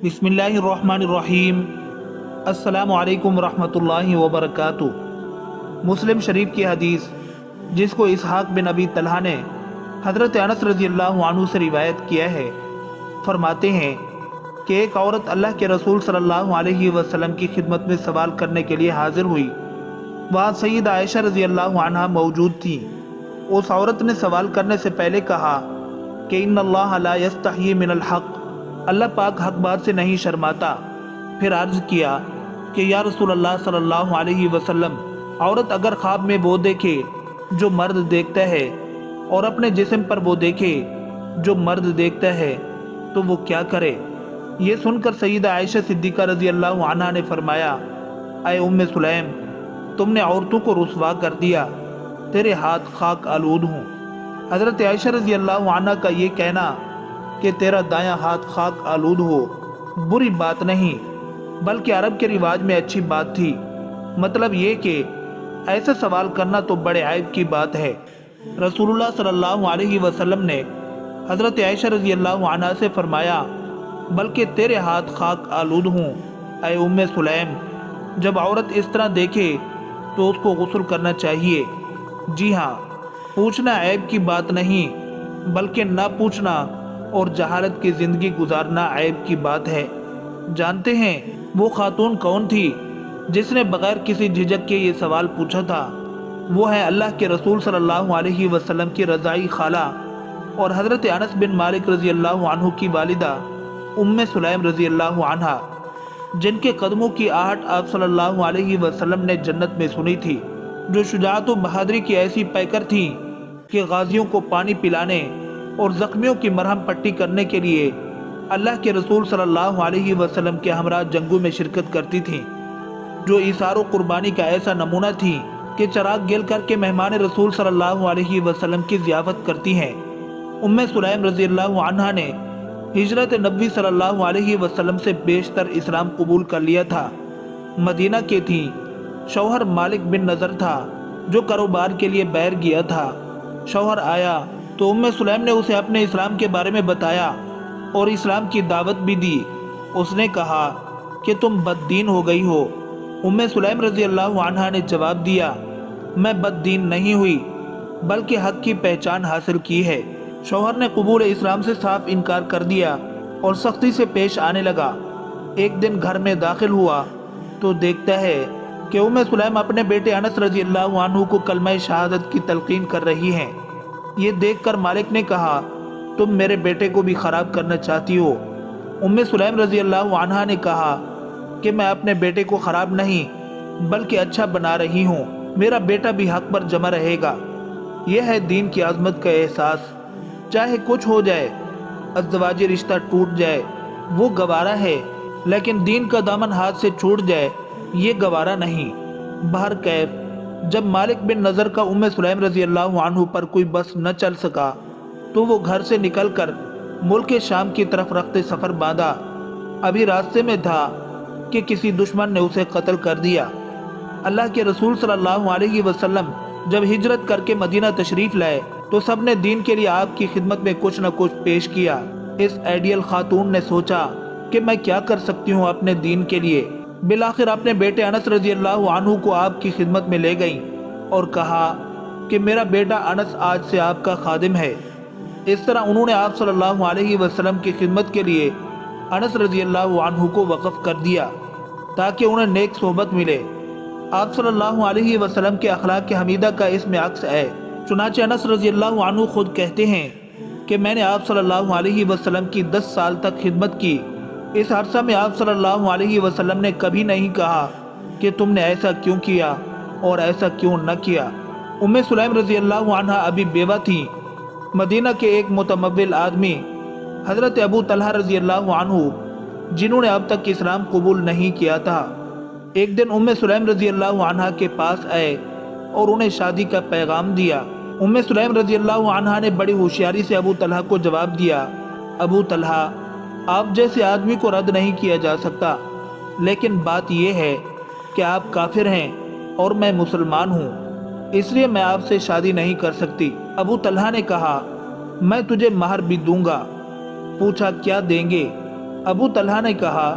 बिस्मिल्लाहिर्रहमानिर्रहीम। अस्सलामु अलैकुम रहमतुल्लाहि व बरकातुहू। मुस्लिम शरीफ की हदीस, जिसको इसहाक बिन अबी तलहा ने हज़रत अनस रज़ियल्लाहु अन्हु से रिवायत किया है, फरमाते हैं कि एक औरत अल्लाह के रसूल सल्लल्लाहु अलैहि वसल्लम की खिदमत में सवाल करने के लिए हाजिर हुई। वहाँ सैयदा आयशा रज़ियल्लाहु अन्हा मौजूद थी। उस औरत ने सवाल करने से पहले कहा कि इन्नल्लाह ला यस्तही मिनल हक़, अल्लाह पाक हक बात से नहीं शर्माता। फिर अर्ज किया कि या रसूल अल्लाह सल्लल्लाहु अलैहि वसल्लम, औरत अगर ख्वाब में वो देखे जो मर्द देखता है और अपने जिस्म पर वो देखे जो मर्द देखता है तो वो क्या करे? ये सुनकर सैयदा आयशा सिद्दीक़ा रज़ी अल्लाह अन्हा ने फरमाया, ऐ उम्मे सुलैम, तुमने औरतों को रुसवा कर दिया, तेरे हाथ खाक आलूद हूँ। हज़रत आयशा रज़ी अल्लाह अन्हा का ये कहना कि तेरा दायां हाथ खाक आलूद हो बुरी बात नहीं, बल्कि अरब के रिवाज में अच्छी बात थी। मतलब ये कि ऐसा सवाल करना तो बड़े ऐब की बात है। रसूलुल्लाह सल्लल्लाहु अलैहि वसल्लम ने हज़रत आयशा रज़ी अल्लाह अन्हा से फरमाया, बल्कि तेरे हाथ खाक आलूद हूँ। ऐ उम्मे सुलैम, जब औरत इस तरह देखे तो उसको गुस्ल करना चाहिए। जी हाँ, पूछना ऐब की बात नहीं, बल्कि ना पूछना और जहालत की ज़िंदगी गुजारना ऐब की बात है। जानते हैं वो खातून कौन थी जिसने बगैर किसी झिझक के ये सवाल पूछा था? वो है अल्लाह के रसूल सल्लल्लाहु अलैहि वसल्लम की रज़ाई खाला और हज़रत अनस बिन मालिक रज़ी अल्लाह अन्हु की वालिदा उम्मे सुलैम रज़ी अल्लाह अन्हा, जिनके कदमों की आहट आप सल्लल्लाहु अलैहि वसल्लम ने जन्नत में सुनी थी, जो शुजाअत व बहादुरी की ऐसी पैकर थी कि गाजियों को पानी पिलाने और जख्मियों की मरहम पट्टी करने के लिए अल्लाह के रसूल सल्लल्लाहु अलैहि वसल्लम के हमरा जंगों में शिरकत करती थीं, जो इसारो कुर्बानी का ऐसा नमूना थी कि चराग गिल करके मेहमान रसूल सल्लल्लाहु अलैहि वसल्लम की ज़ियाफत करती हैं। उम्मे सुलैम रज़ी अल्लाह अन्हा ने हिजरत नबी सल्लल्लाहु अलैहि वसल्लम से बेशतर इस्लाम कबूल कर लिया था। मदीना के थी। शौहर मालिक बिन नज़र था जो कारोबार के लिए बैर गया था। शौहर आया तो उम्मे सुलैम ने उसे अपने इस्लाम के बारे में बताया और इस्लाम की दावत भी दी। उसने कहा कि तुम बददीन हो गई हो। उम्मे सुलैम रज़ी अल्लाह अन्हा ने जवाब दिया, मैं बददीन नहीं हुई, बल्कि हक की पहचान हासिल की है। शौहर ने कबूल इस्लाम से साफ इनकार कर दिया और सख्ती से पेश आने लगा। एक दिन घर में दाखिल हुआ तो देखता है कि उम्मे सुलैम अपने बेटे अनस रज़ी अल्लाह अन्हु को कलमा शहादत की तलकीन कर रही हैं। ये देखकर मालिक ने कहा, तुम मेरे बेटे को भी ख़राब करना चाहती हो? उम्मे सुलैम रज़ी अल्लाह अन्हा ने कहा कि मैं अपने बेटे को ख़राब नहीं बल्कि अच्छा बना रही हूँ। मेरा बेटा भी हक पर जमा रहेगा। यह है दीन की आज़मत का एहसास। चाहे कुछ हो जाए, अज़दवाजी रिश्ता टूट जाए, वो गवारा है, लेकिन दीन का दामन हाथ से छूट जाए, ये गवारा नहीं। बहर कैफ, जब मालिक बिन नज़र का उम्मे सुलैम रज़ी अल्लाह अन्हु पर कोई बस न चल सका तो वो घर से निकलकर मुल्क शाम की तरफ रखते सफ़र बांधा। अभी रास्ते में था कि किसी दुश्मन ने उसे कत्ल कर दिया। अल्लाह के रसूल सल्लल्लाहु अलैहि वसल्लम जब हिजरत करके मदीना तशरीफ़ लाए तो सब ने दीन के लिए आपकी खिदमत में कुछ न कुछ पेश किया। इस आइडियल खातून ने सोचा कि मैं क्या कर सकती हूँ अपने दीन के लिए। बिलाखिर अपने बेटे अनस रज़ी अल्लाह अन्हु को आपकी खिदमत में ले गई और कहा कि मेरा बेटा अनस आज से आपका खादिम है। इस तरह उन्होंने आप सल्लल्लाहु अलैहि वसल्लम की खिदमत के लिए अनस रज़ी अल्लाह अन्हु को वक़फ़ कर दिया ताकि उन्हें नेक सोहबत मिले। आप सल्लल्लाहु अलैहि वसल्लम के अखलाक के हमीदा का इसमें अक्स है। चुनांचे अनस रज़ी अल्लाह अन्हु खुद कहते हैं कि मैंने आप सल्लल्लाहु अलैहि वसल्लम की 10 साल तक खिदमत की। इस अरसा में आप सल्लल्लाहु अलैहि वसल्लम ने कभी नहीं कहा कि तुमने ऐसा क्यों किया और ऐसा क्यों न किया। उम्मे सुलैम रज़ी अल्लाह अन्हा अभी बेवा थी। मदीना के एक मुतमव्विल आदमी हज़रत अबू तलहा रज़ी अल्लाह अन्हु, जिन्होंने अब तक इस्लाम कबूल नहीं किया था, एक दिन उम्मे सुलैम रज़ी अल्लाह अन्हा के पास आए और उन्हें शादी का पैगाम दिया। उम्मे सुलैम रज़ी अल्लाह अन्हा ने बड़ी होशियारी से अबू तलहा को जवाब दिया, अबू तलहा, आप जैसे आदमी को रद्द नहीं किया जा सकता, लेकिन बात यह है कि आप काफिर हैं और मैं मुसलमान हूँ, इसलिए मैं आपसे शादी नहीं कर सकती। अबू तलहा ने कहा, मैं तुझे महर भी दूंगा। पूछा, क्या देंगे? अबू तलहा ने कहा,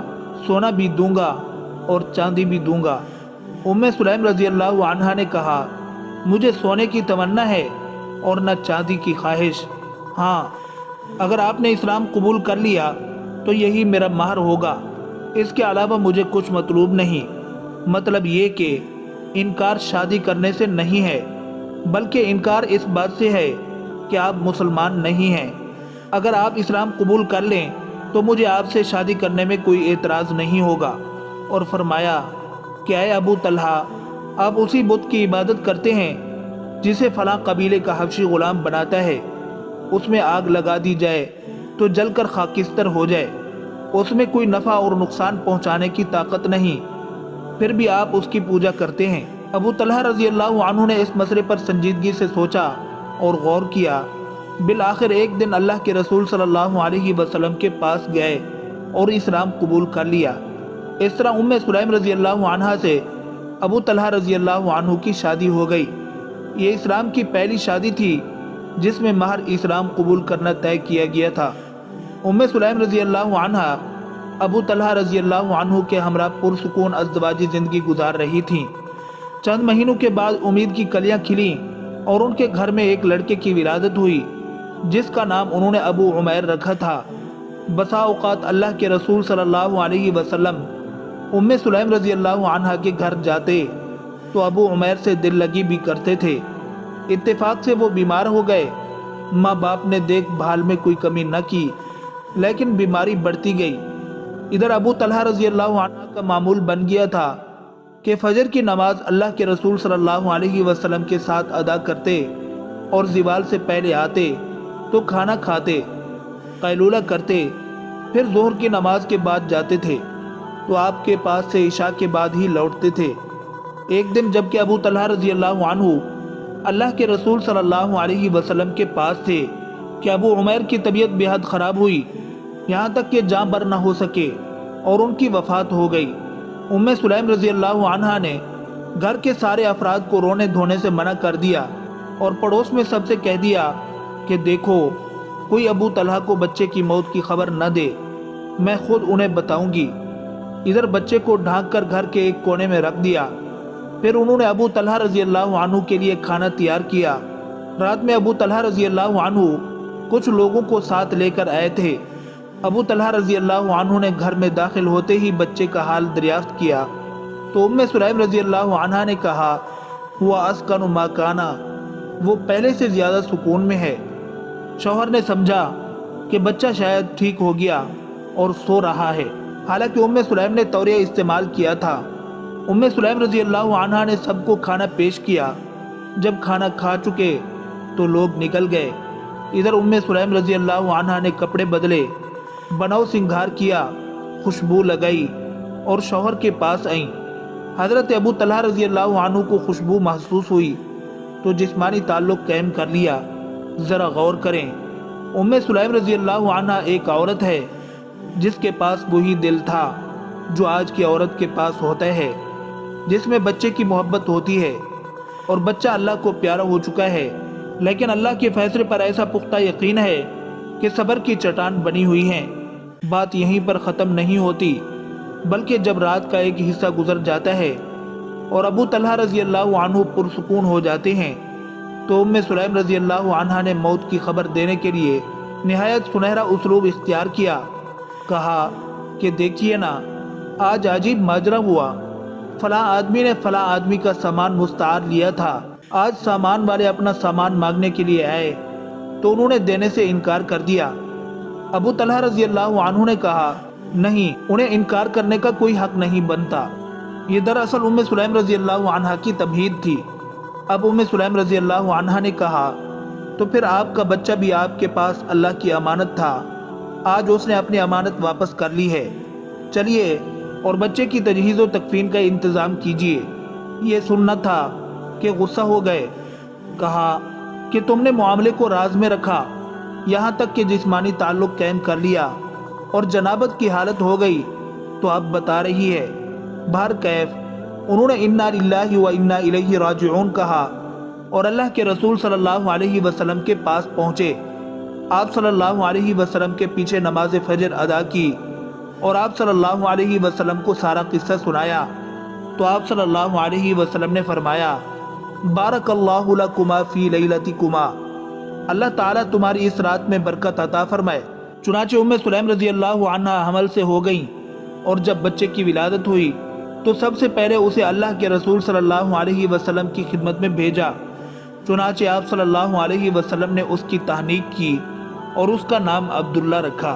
सोना भी दूंगा और चांदी भी दूंगा। उम्मे सुलैम रजी अल्लाह अन्हा ने कहा, मुझे सोने की तमन्ना है और न चांदी की ख्वाहिश। हाँ, अगर आपने इस्लाम कबूल कर लिया तो यही मेरा महर होगा, इसके अलावा मुझे कुछ मतलूब नहीं। मतलब ये कि इनकार शादी करने से नहीं है, बल्कि इनकार इस बात से है कि आप मुसलमान नहीं हैं। अगर आप इस्लाम कबूल कर लें तो मुझे आपसे शादी करने में कोई एतराज़ नहीं होगा। और फरमाया कि ऐ अबू तलहा, आप उसी बुत की इबादत करते हैं जिसे फ़लाँ कबीले का हबशी ग़ुलाम बनाता है। उसमें आग लगा दी जाए तो जलकर खाकिस्तर हो जाए, उसमें कोई नफ़ा और नुकसान पहुंचाने की ताकत नहीं, फिर भी आप उसकी पूजा करते हैं। अबू तलहा रज़ी अल्लाह अन्हु ने इस मसले पर संजीदगी से सोचा और गौर किया। बिल आखिर एक दिन अल्लाह के रसूल सल्लल्लाहु अलैहि वसल्लम के पास गए और इस्लाम कबूल कर लिया। इस तरह उम्मे सुलैम रज़ी अल्लाह अन्हा से अबू तलहा रज़ी अल्लाह अन्हु की शादी हो गई। ये इस्लाम की पहली शादी थी जिसमें महर इस्लाम कबूल करना तय किया गया था। उम्मे सुलैम रज़ी अल्लाह अन्हा अबू तलहा रज़ी अल्लाह अन्हु के हमरा पुरसुकून अज़दवाजी ज़िंदगी गुजार रही थीं। चंद महीनों के बाद उम्मीद की कलियां खिलीं और उनके घर में एक लड़के की विलादत हुई जिसका नाम उन्होंने अबू उमैर रखा था। बसा औक़ात अल्लाह के रसूल सल्लल्लाहु अलैहि वसल्लम उम्मे सुलैम रज़ी अल्लाह अन्हा के घर जाते तो अबू उमैर से दिल लगी भी करते थे। इत्तेफाक से वो बीमार हो गए। माँ बाप ने देखभाल में कोई कमी न की, लेकिन बीमारी बढ़ती गई। इधर अबू तलहा रज़ी अल्लाह अन्हा का मामूल बन गया था कि फजर की नमाज अल्लाह के रसूल सल्लल्लाहु अलैहि वसल्लम के साथ अदा करते और ज़िवाल से पहले आते तो खाना खाते, कैलूला करते, फिर ज़ोहर की नमाज के बाद जाते थे तो आपके पास से इशा के बाद ही लौटते थे। एक दिन जबकि अबू तलहा रज़ी अल्लाह अन्हु अल्लाह के रसूल सल्लल्लाहु अलैहि वसल्लम के पास थे कि अबू उमैर की तबीयत बेहद ख़राब हुई, यहाँ तक कि जाँ बर न हो सके और उनकी वफ़ात हो गई। उम्मे सुलैम रज़ी अल्लाह अन्हा ने घर के सारे अफराद को रोने धोने से मना कर दिया और पड़ोस में सबसे कह दिया कि देखो, कोई अबू तलहा को बच्चे की मौत की खबर न दे, मैं खुद उन्हें बताऊंगी। इधर बच्चे को ढांक कर घर के एक कोने में रख दिया। फिर उन्होंने अबू तलहा रज़ी अल्लाह अन्हु के लिए खाना तैयार किया। रात में अबू तलहा रज़ी अल्लाह अन्हु कुछ लोगों को साथ लेकर आए थे। अबू तलहा रज़ी अल्लाह अन्हु ने घर में दाखिल होते ही बच्चे का हाल दरियाफ्त किया तो उम्मे सुलैम रज़ी अल्लाह अन्हा ने कहा, हुआ अस्कनु मा काना, वो पहले से ज़्यादा सुकून में है। शौहर ने समझा कि बच्चा शायद ठीक हो गया और सो रहा है। हालांकि उम्मे सुलैम ने तौरिया इस्तेमाल किया था। उम्मे सुलैम रज़ी अल्लाह अन्हा ने सबको खाना पेश किया। जब खाना खा चुके तो लोग निकल गए। इधर उम्मे सुलैम रज़ी अल्लाह अन्हा ने कपड़े बदले, बनाव सिंगार किया, खुशबू लगाई और शौहर के पास आईं। हज़रत अबू तलहा रज़ी अल्लाह अन्हु को खुशबू महसूस हुई तो जिस्मानी ताल्लुक़ कायम कर लिया। ज़रा गौर करें, उम्मे सुलैम रज़ी अल्लाह अन्हा एक औरत है जिसके पास वही दिल था जो आज की औरत के पास होता है, जिसमें बच्चे की मोहब्बत होती है और बच्चा अल्लाह को प्यारा हो चुका है। लेकिन अल्लाह के फैसले पर ऐसा पुख्ता यकीन है कि सब्र की चट्टान बनी हुई है। बात यहीं पर ख़त्म नहीं होती, बल्कि जब रात का एक हिस्सा गुजर जाता है और अबू तलहा रज़ी अल्लाह अन्हु पुरसुकून हो जाते हैं तो उम्मे सुलैम रज़ी अल्लाह अन्हा ने मौत की खबर देने के लिए निहायत सुनहरा उसलूब इख्तियार किया। कहा कि देखिए ना, आज अजीब माजरा हुआ। फला आदमी ने फला आदमी का सामान मुस्तार लिया था। आज सामान वाले अपना सामान मांगने के लिए आए तो उन्होंने देने से इनकार कर दिया। अबू तलहा रज़ी अल्लाह अन्हु ने कहा, नहीं, उन्हें इनकार करने का कोई हक नहीं बनता। ये दरअसल उम्मे सुलैम रज़ी अल्लाह अन्हा की तमहीद थी। अब उम्मे सुलैम रज़ी अल्लाह अन्हा ने कहा, तो फिर आपका बच्चा भी आपके पास अल्लाह की अमानत था, आज उसने अपनी अमानत वापस कर ली है। चलिए और बच्चे की तजहीज़ व तकफीन का इंतज़ाम कीजिए। ये सुनना था कि गुस्सा हो गए। कहा कि तुमने मामले को राज में रखा, यहाँ तक कि जिस्मानी ताल्लुक़ कायम कर लिया और जनाबत की हालत हो गई तो अब बता रही है। बाहर कैफ उन्होंने इन्ना लिल्लाहि व इन्ना इलैहि राजिऊन कहा और अल्लाह के रसूल सल्लल्लाहु अलैहि वसल्लम के पास पहुँचे। आप सल्लल्लाहु अलैहि वसल्लम के पीछे नमाज फजर अदा की اور آپ صلی اللہ علیہ وسلم کو سارا قصہ سنایا تو آپ صلی اللہ علیہ وسلم نے فرمایا بارک اللہ لکما فی لیلتکما، اللہ تعالیٰ تمہاری اس رات میں برکت عطا فرمائے۔ چنانچہ ام سلیم رضی اللہ عنہ حمل سے ہو گئیں، اور جب بچے کی ولادت ہوئی تو سب سے پہلے اسے اللہ کے رسول صلی اللہ علیہ وسلم کی خدمت میں بھیجا۔ چنانچہ آپ صلی اللہ علیہ وسلم نے اس کی تہنیت کی اور اس کا نام عبداللہ رکھا۔